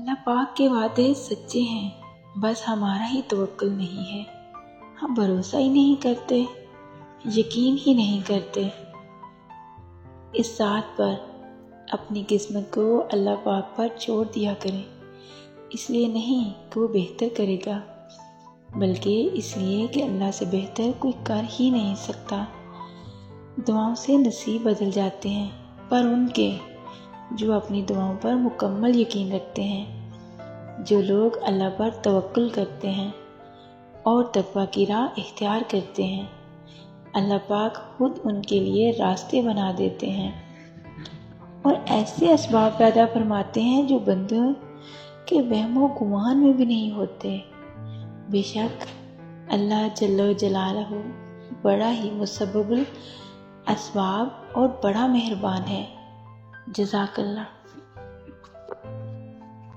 اللہ پاک کے وعدے سچے ہیں، بس ہمارا ہی توکل نہیں ہے، ہم بھروسہ ہی نہیں کرتے، یقین ہی نہیں کرتے۔ اس ذات پر اپنی قسمت کو اللہ پاک پر چھوڑ دیا کریں، اس لیے نہیں کہ وہ بہتر کرے گا، بلکہ اس لیے کہ اللہ سے بہتر کوئی کر ہی نہیں سکتا۔ دعاؤں سے نصیب بدل جاتے ہیں، پر ان کے جو اپنی دعاؤں پر مکمل یقین رکھتے ہیں، جو لوگ اللہ پر توکل کرتے ہیں اور تقویٰ کی راہ اختیار کرتے ہیں، اللہ پاک خود ان کے لیے راستے بنا دیتے ہیں اور ایسے اسباب پیدا فرماتے ہیں جو بندوں کے وہم و گمان میں بھی نہیں ہوتے۔ بے شک اللہ جل جلالہ بڑا ہی مسبب الاسباب اور بڑا مہربان ہے۔ جزاک اللہ۔